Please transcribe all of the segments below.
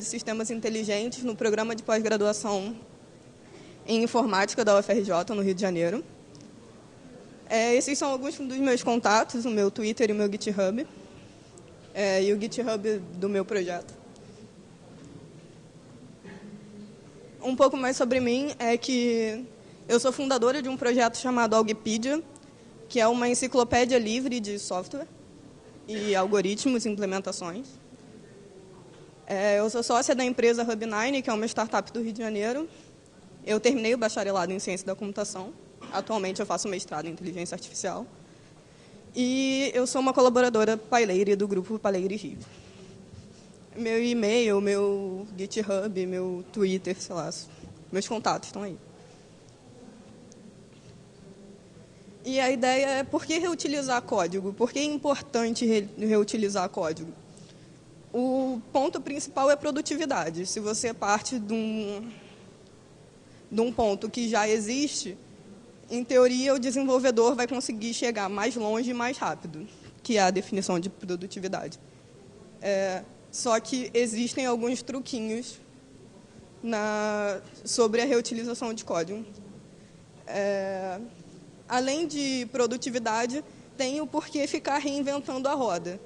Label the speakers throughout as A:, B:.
A: de Sistemas Inteligentes no programa de pós-graduação em Informática da UFRJ, no Rio de Janeiro. Esses são alguns dos meus contatos, o meu Twitter e o meu GitHub, e o GitHub do meu projeto. Um pouco mais sobre mim é que eu sou fundadora de um projeto chamado Algipedia, que é uma enciclopédia livre de software e algoritmos e implementações. Eu sou sócia da empresa Hub9, que é uma startup do Rio de Janeiro. Eu terminei o bacharelado em Ciência da Computação. Atualmente eu faço mestrado em Inteligência Artificial. E eu sou uma colaboradora Paileire do grupo Paileire Rio. Meu e-mail, meu GitHub, meu Twitter, sei lá, meus contatos estão aí. E a ideia é por que reutilizar código? Por que é importante reutilizar código? O ponto principal é produtividade. Se você parte de um ponto que já existe, em teoria, o desenvolvedor vai conseguir chegar mais longe e mais rápido, que é a definição de produtividade. Só que existem alguns truquinhos sobre a reutilização de código. Além de produtividade, tem o porquê ficar reinventando a roda.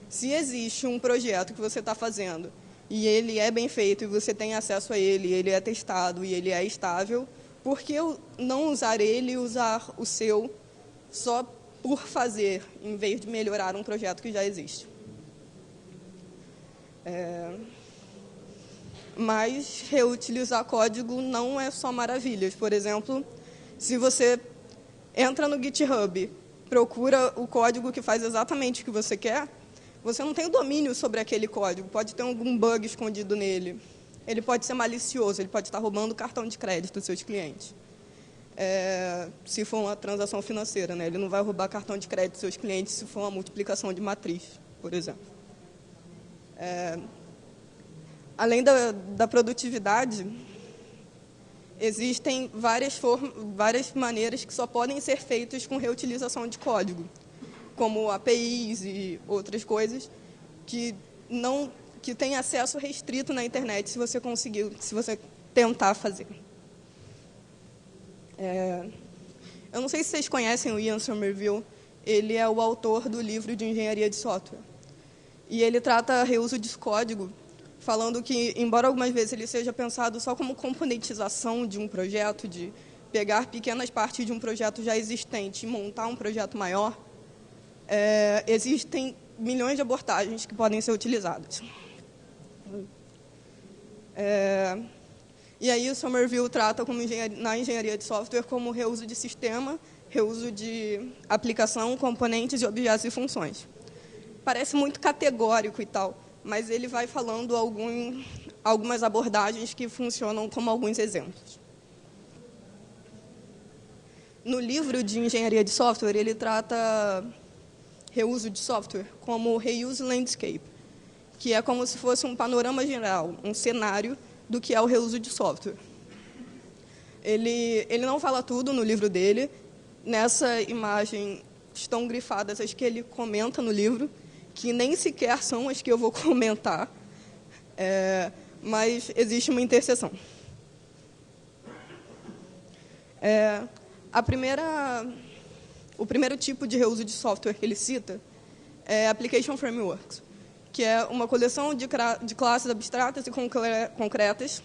A: Se existe um projeto que você está fazendo e ele é bem feito e você tem acesso a ele, ele é testado e ele é estável, por que não usar ele e usar o seu só por fazer, em vez de melhorar um projeto que já existe? Mas reutilizar código não é só maravilhas. Por exemplo, se você entra no GitHub, procura o código que faz exatamente o que você quer, você não tem o domínio sobre aquele código, pode ter algum bug escondido nele. Ele pode ser malicioso, ele pode estar roubando o cartão de crédito dos seus clientes. Se for uma transação financeira, né? Ele não vai roubar cartão de crédito dos seus clientes se for uma multiplicação de matriz, por exemplo. Além da produtividade, existem várias maneiras que só podem ser feitas com reutilização de código, como APIs e outras coisas que têm acesso restrito na internet se você tentar fazer. Eu não sei se vocês conhecem o Ian Somerville. Ele é o autor do livro de engenharia de software. E ele trata reuso de código, falando que, embora algumas vezes ele seja pensado só como componentização de um projeto, de pegar pequenas partes de um projeto já existente e montar um projeto maior, existem milhões de abordagens que podem ser utilizadas. E aí o Somerville trata na engenharia de software como reuso de sistema, reuso de aplicação, componentes e objetos e funções. Parece muito categórico e tal, mas ele vai falando algumas abordagens que funcionam como alguns exemplos. No livro de engenharia de software, ele trata reuso de software como reuse landscape, que é como se fosse um panorama geral, um cenário do que é o reuso de software. Ele não fala tudo no livro dele. Nessa imagem estão grifadas as que ele comenta no livro, que nem sequer são as que eu vou comentar, mas existe uma interseção. O primeiro tipo de reuso de software que ele cita é Application Frameworks, que é uma coleção de classes abstratas e concretas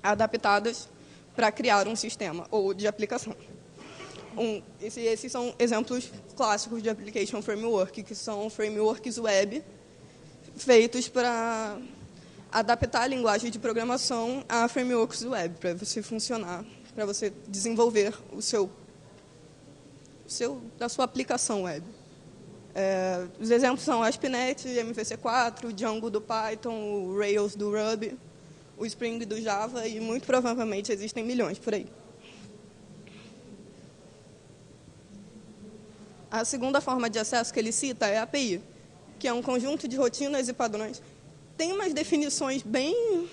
A: adaptadas para criar um sistema ou de aplicação. Esses são exemplos clássicos de Application Framework, que são frameworks web feitos para adaptar a linguagem de programação a frameworks web, para você funcionar, para você desenvolver da sua aplicação web. Os exemplos são ASP.NET, MVC4, o Django do Python, o Rails do Ruby, o Spring do Java, e muito provavelmente existem milhões por aí. A segunda forma de acesso que ele cita é a API, que é um conjunto de rotinas e padrões. Tem umas definições bem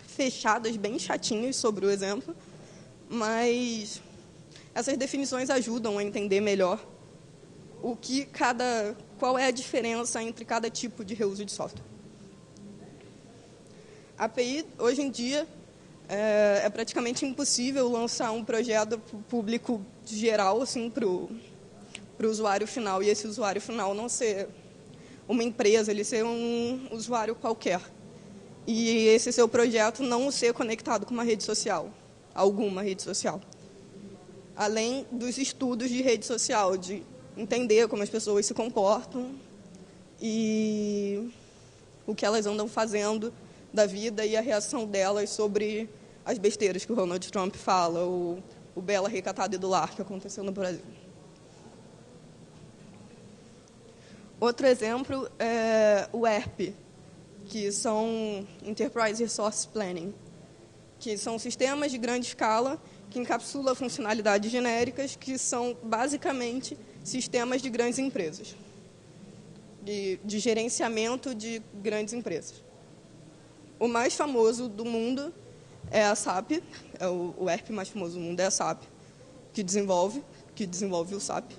A: fechadas, bem chatinhas sobre o exemplo, mas essas definições ajudam a entender melhor qual é a diferença entre cada tipo de reuso de software. API, hoje em dia, é praticamente impossível lançar um projeto público geral assim, para o usuário final, e esse usuário final não ser uma empresa, ele ser um usuário qualquer. E esse seu projeto não ser conectado com uma rede social, alguma rede social. Além dos estudos de rede social, de entender como as pessoas se comportam e o que elas andam fazendo da vida e a reação delas sobre as besteiras que o Donald Trump fala, ou o Bela Recatada e do Lar, que aconteceu no Brasil. Outro exemplo é o ERP, que são Enterprise Resource Planning, que são sistemas de grande escala que encapsulam funcionalidades genéricas, que são, basicamente, sistemas de grandes empresas, de gerenciamento de grandes empresas. O mais famoso do mundo é a SAP, o ERP mais famoso do mundo é a SAP, que desenvolve o SAP.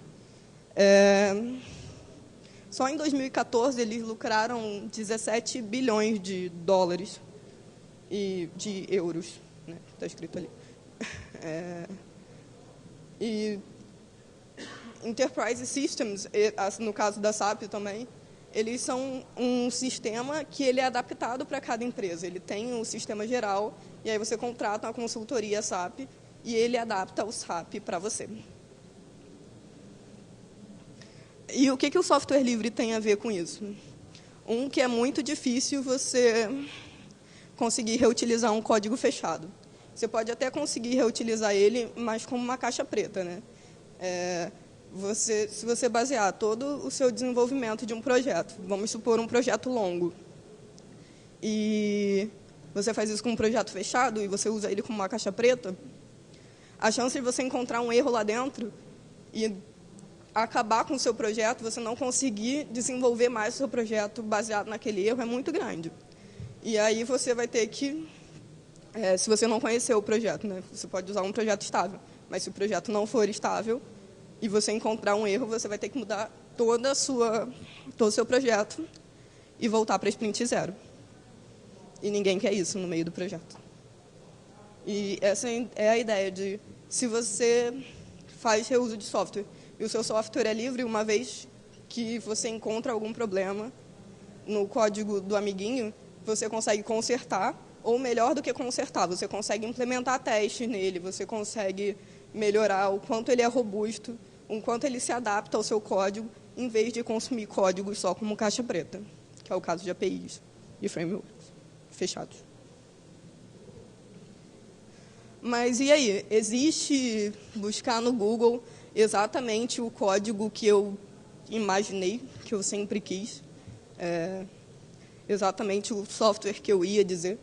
A: Só em 2014 eles lucraram 17 bilhões de dólares e de euros, né? Está escrito ali. E Enterprise Systems, no caso da SAP também, eles são um sistema que ele é adaptado para cada empresa. Ele tem um sistema geral, e aí você contrata uma consultoria SAP, e ele adapta o SAP para você. E o que o software livre tem a ver com isso? Que é muito difícil você conseguir reutilizar um código fechado. Você pode até conseguir reutilizar ele, mas como uma caixa preta, né? Se você basear todo o seu desenvolvimento de um projeto, vamos supor um projeto longo, e você faz isso com um projeto fechado e você usa ele como uma caixa preta, a chance de você encontrar um erro lá dentro e acabar com o seu projeto, você não conseguir desenvolver mais o seu projeto baseado naquele erro, é muito grande. E aí você vai ter que, se você não conhecer o projeto, né, você pode usar um projeto estável, mas se o projeto não for estável e você encontrar um erro, você vai ter que mudar todo o seu projeto e voltar para a sprint zero. E ninguém quer isso no meio do projeto. E essa é a ideia de, se você faz reuso de software e o seu software é livre, uma vez que você encontra algum problema no código do amiguinho, você consegue consertar, ou melhor do que consertar, você consegue implementar testes nele, você consegue melhorar o quanto ele é robusto, o quanto ele se adapta ao seu código, em vez de consumir códigos só como caixa preta, que é o caso de APIs e frameworks fechados. Mas e aí? Existe buscar no Google exatamente o código que eu imaginei, que eu sempre quis, exatamente o software que eu ia dizer.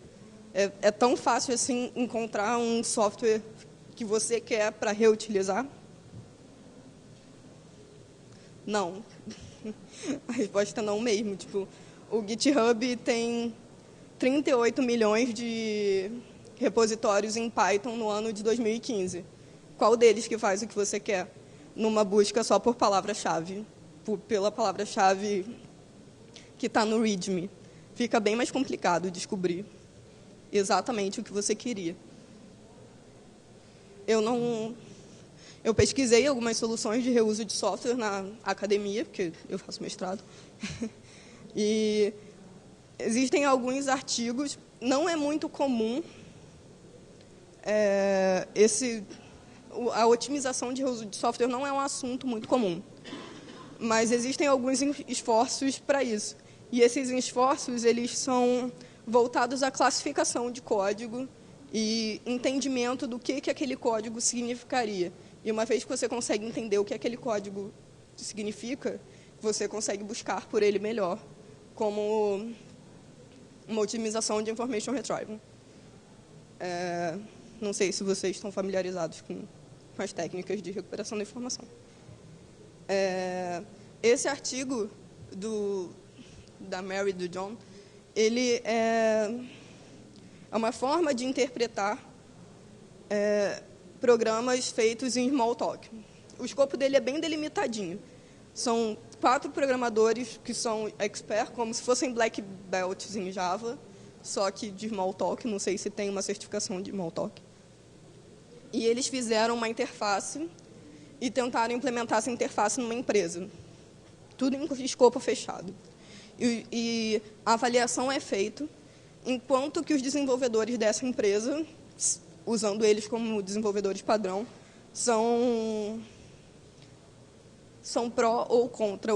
A: É tão fácil assim encontrar um software que você quer para reutilizar? Não. A resposta é não mesmo. Tipo, o GitHub tem 38 milhões de repositórios em Python no ano de 2015. Qual deles que faz o que você quer? Numa busca só por palavra-chave, pela palavra-chave que está no README. Fica bem mais complicado descobrir exatamente o que você queria. Eu pesquisei algumas soluções de reuso de software na academia, porque eu faço mestrado. E existem alguns artigos, não é muito comum a otimização de reuso de software não é um assunto muito comum, mas existem alguns esforços para isso. E esses esforços eles são voltados à classificação de código e entendimento do que aquele código significaria. E uma vez que você consegue entender o que aquele código significa, você consegue buscar por ele melhor, como uma otimização de information retrieval. Não sei se vocês estão familiarizados com as técnicas de recuperação da informação. Esse artigo da Mary e do John, ele é uma forma de interpretar programas feitos em Smalltalk. O escopo dele é bem delimitadinho. São 4 programadores que são expert, como se fossem black belts em Java, só que de Smalltalk, não sei se tem uma certificação de Smalltalk. E eles fizeram uma interface e tentaram implementar essa interface numa empresa. Tudo em escopo fechado. E a avaliação é feita enquanto que os desenvolvedores dessa empresa, usando eles como desenvolvedores padrão, são pró ou contra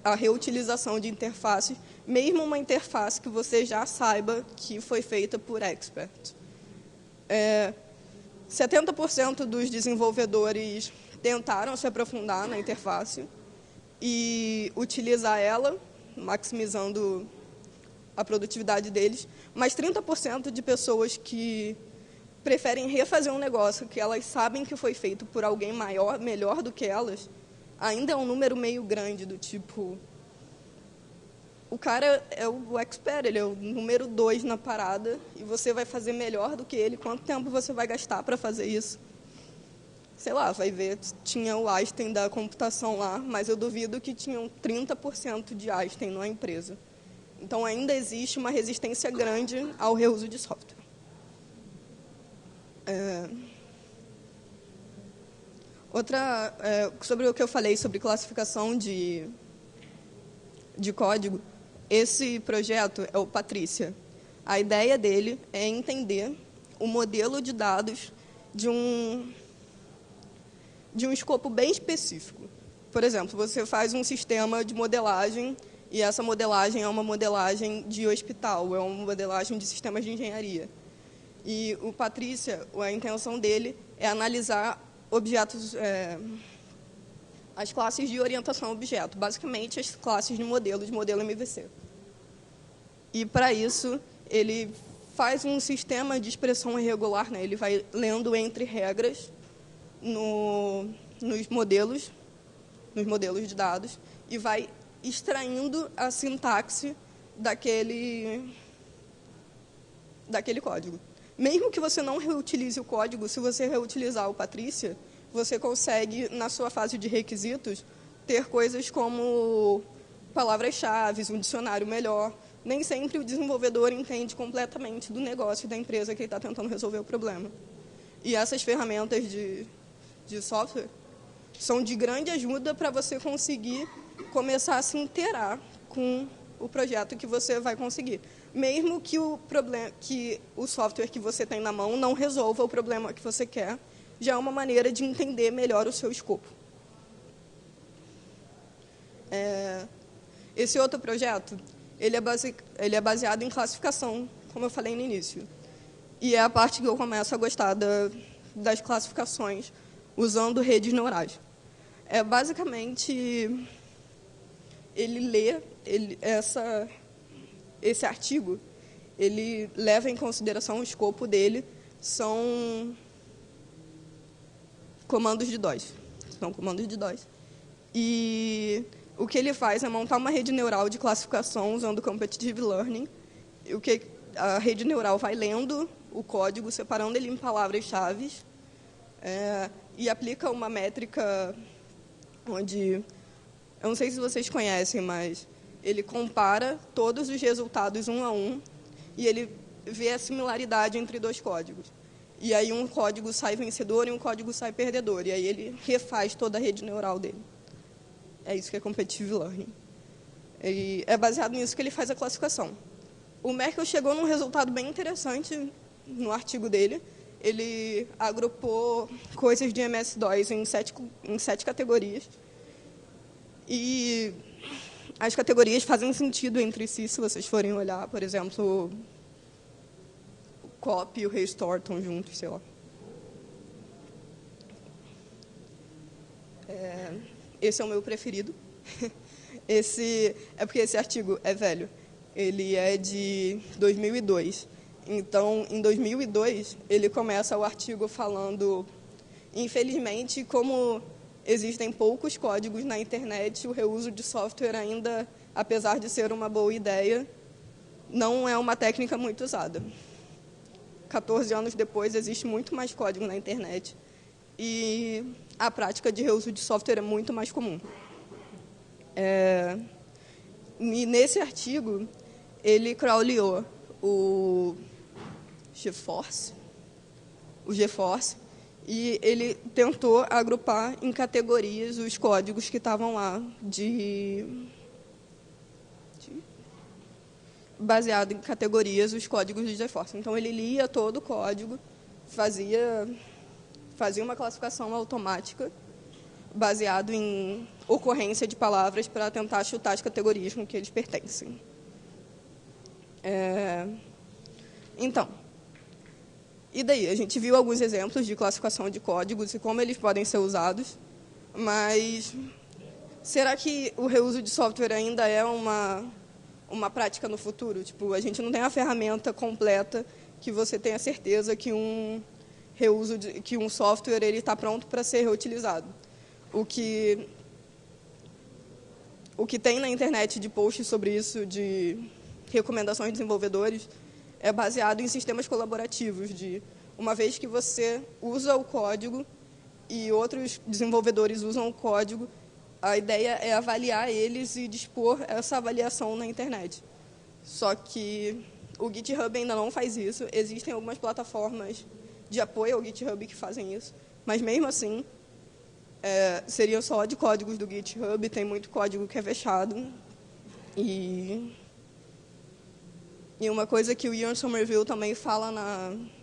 A: a reutilização de interfaces, mesmo uma interface que você já saiba que foi feita por experts. 70% dos desenvolvedores tentaram se aprofundar na interface e utilizar ela, maximizando a produtividade deles, mas 30% de pessoas que preferem refazer um negócio que elas sabem que foi feito por alguém melhor do que elas, ainda é um número meio grande, do tipo... O cara é o expert, ele é o número 2 na parada, e você vai fazer melhor do que ele. Quanto tempo você vai gastar para fazer isso? Sei lá, vai ver, tinha o Einstein da computação lá, mas eu duvido que tinham 30% de Einstein na empresa. Então, ainda existe uma resistência grande ao reuso de software. Sobre o que eu falei sobre classificação de código, esse projeto é o Patrícia. A ideia dele é entender o modelo de dados de um escopo bem específico. Por exemplo, você faz um sistema de modelagem e essa modelagem é uma modelagem de hospital, é uma modelagem de sistemas de engenharia. E o Patrícia, a intenção dele é analisar objetos, as classes de orientação a objeto, basicamente as classes de modelo MVC. E, para isso, ele faz um sistema de expressão irregular, né? Ele vai lendo entre regras nos modelos de dados e vai extraindo a sintaxe daquele código. Mesmo que você não reutilize o código, se você reutilizar o Patrícia, você consegue, na sua fase de requisitos, ter coisas como palavras-chave, um dicionário melhor. Nem sempre o desenvolvedor entende completamente do negócio da empresa que ele está tentando resolver o problema. E essas ferramentas de software são de grande ajuda para você conseguir começar a se inteirar com o projeto que você vai conseguir. Mesmo que o software que você tem na mão não resolva o problema que você quer, já é uma maneira de entender melhor o seu escopo. Esse outro projeto, ele é baseado em classificação, como eu falei no início. E é a parte que eu começo a gostar das classificações usando redes neurais. Basicamente, ele lê esse artigo, ele leva em consideração o escopo dele, são comandos de DOS. E o que ele faz é montar uma rede neural de classificação usando Competitive Learning. A rede neural vai lendo o código, separando ele em palavras-chave, e aplica uma métrica onde, eu não sei se vocês conhecem, mas ele compara todos os resultados um a um e ele vê a similaridade entre dois códigos. E aí um código sai vencedor e um código sai perdedor. E aí ele refaz toda a rede neural dele. É isso que é Competitive Learning. E é baseado nisso que ele faz a classificação. O Merkle chegou num resultado bem interessante no artigo dele. Ele agrupou coisas de MS-DOS em 7 categorias. E as categorias fazem sentido entre si, se vocês forem olhar. Por exemplo, o copy e o restore estão juntos, sei lá. Esse é o meu preferido. Porque esse artigo é velho. Ele é de 2002. Então, em 2002, ele começa o artigo falando, infelizmente, como existem poucos códigos na internet, o reuso de software ainda, apesar de ser uma boa ideia, não é uma técnica muito usada. 14 anos depois, existe muito mais código na internet e a prática de reuso de software é muito mais comum. E nesse artigo, ele crawleou o GeForce, e ele tentou agrupar em categorias os códigos que estavam lá baseado em categorias os códigos de GeForce. Então, ele lia todo o código, fazia uma classificação automática baseado em ocorrência de palavras para tentar chutar as categorias com que eles pertencem. Então, e daí? A gente viu alguns exemplos de classificação de códigos e como eles podem ser usados, mas será que o reuso de software ainda é uma prática no futuro? Tipo, a gente não tem a ferramenta completa que você tenha certeza que um software ele está pronto para ser reutilizado. O que tem na internet de posts sobre isso, de recomendações de desenvolvedores, é baseado em sistemas colaborativos, de uma vez que você usa o código e outros desenvolvedores usam o código, a ideia é avaliar eles e dispor essa avaliação na internet. Só que o GitHub ainda não faz isso. Existem algumas plataformas de apoio ao GitHub que fazem isso, mas mesmo assim, seria só de códigos do GitHub, tem muito código que é fechado. E uma coisa que o Ian Somerville também fala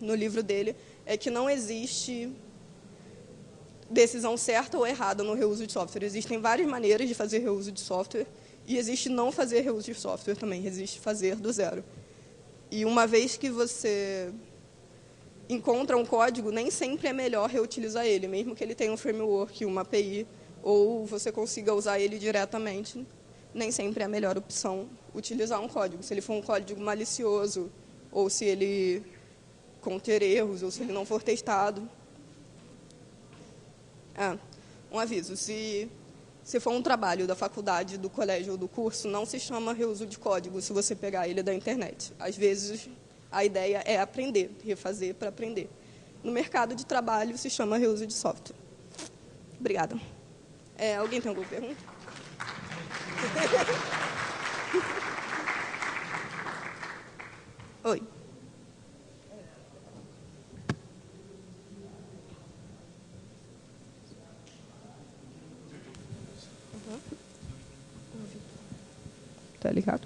A: no livro dele é que não existe decisão certa ou errada no reuso de software. Existem várias maneiras de fazer reuso de software e existe não fazer reuso de software também, existe fazer do zero. E uma vez que você encontra um código, nem sempre é melhor reutilizar ele, mesmo que ele tenha um framework, uma API, ou você consiga usar ele diretamente, nem sempre é a melhor opção utilizar um código. Se ele for um código malicioso, ou se ele conter erros, ou se ele não for testado. Um aviso, se for um trabalho da faculdade, do colégio ou do curso, não se chama reuso de código se você pegar ele da internet. Às vezes, a ideia é aprender, refazer para aprender. No mercado de trabalho, se chama reuso de software. Obrigada. Alguém tem alguma pergunta? Oi. Tá ligado?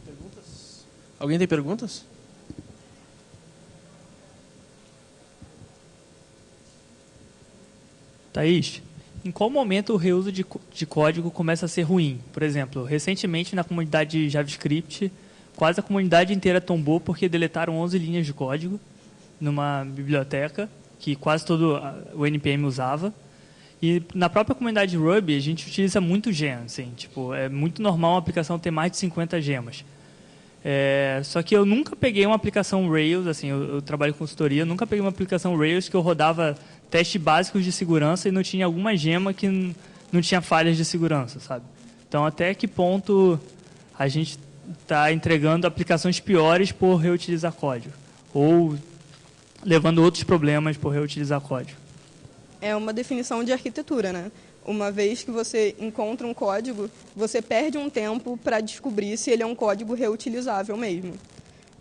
B: Perguntas? Alguém tem perguntas?
C: Thaís, em qual momento o reuso de código começa a ser ruim? Por exemplo, recentemente na comunidade de JavaScript, quase a comunidade inteira tombou porque deletaram 11 linhas de código numa biblioteca que quase todo o NPM usava. E na própria comunidade Ruby, a gente utiliza muito gem. Assim, tipo, é muito normal uma aplicação ter mais de 50 gemas. Só que eu nunca peguei uma aplicação Rails, assim, eu trabalho com consultoria, nunca peguei uma aplicação Rails que eu rodava testes básicos de segurança e não tinha alguma gema que não tinha falhas de segurança, sabe? Então, até que ponto a gente está entregando aplicações piores por reutilizar código? Ou levando outros problemas por reutilizar código?
A: É uma definição de arquitetura, né? Uma vez que você encontra um código, você perde um tempo para descobrir se ele é um código reutilizável mesmo.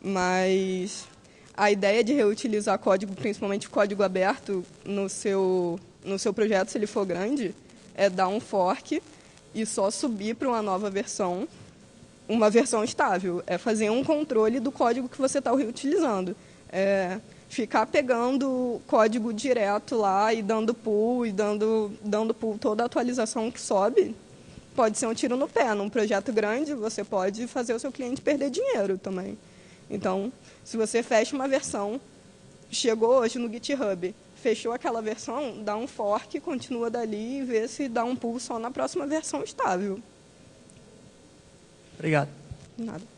A: Mas a ideia de reutilizar código, principalmente código aberto, no seu projeto, se ele for grande, é dar um fork e só subir para uma nova versão, uma versão estável. É fazer um controle do código que você está reutilizando. Ficar pegando código direto lá e dando pull, toda a atualização que sobe, pode ser um tiro no pé. Num projeto grande, você pode fazer o seu cliente perder dinheiro também. Então, se você fecha uma versão, chegou hoje no GitHub, fechou aquela versão, dá um fork, continua dali e vê se dá um pull só na próxima versão estável.
C: Obrigado.
A: Nada.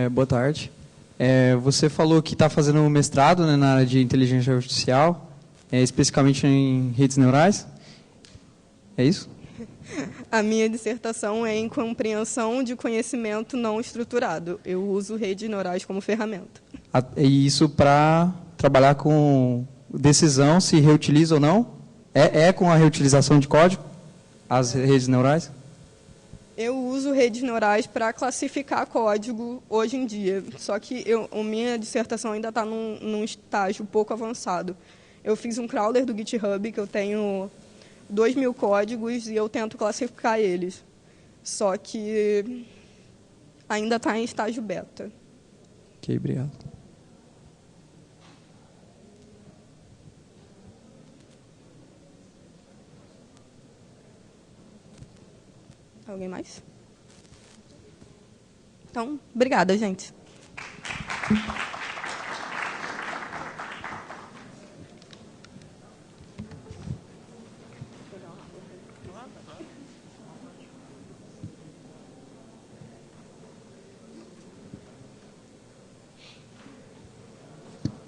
D: Boa tarde. Você falou que está fazendo um mestrado, né, na área de inteligência artificial, especificamente em redes neurais. É isso?
A: A minha dissertação é em compreensão de conhecimento não estruturado. Eu uso redes neurais como ferramenta.
D: E isso para trabalhar com decisão se reutiliza ou não? É com a reutilização de código? as redes neurais?
A: Eu uso redes neurais para classificar código hoje em dia, só que a minha dissertação ainda está num estágio pouco avançado. Eu fiz um crawler do GitHub, que eu tenho 2.000 códigos, e eu tento classificar eles. Só que ainda está em estágio beta.
D: Ok, obrigado.
A: Alguém mais? Então, obrigada, gente.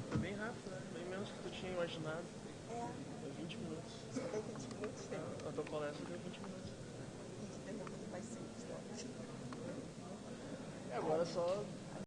B: Foi bem rápido, né? Bem menos que tu tinha imaginado. Foi 20 minutos. A tua palestra deu 20 minutos. E agora é só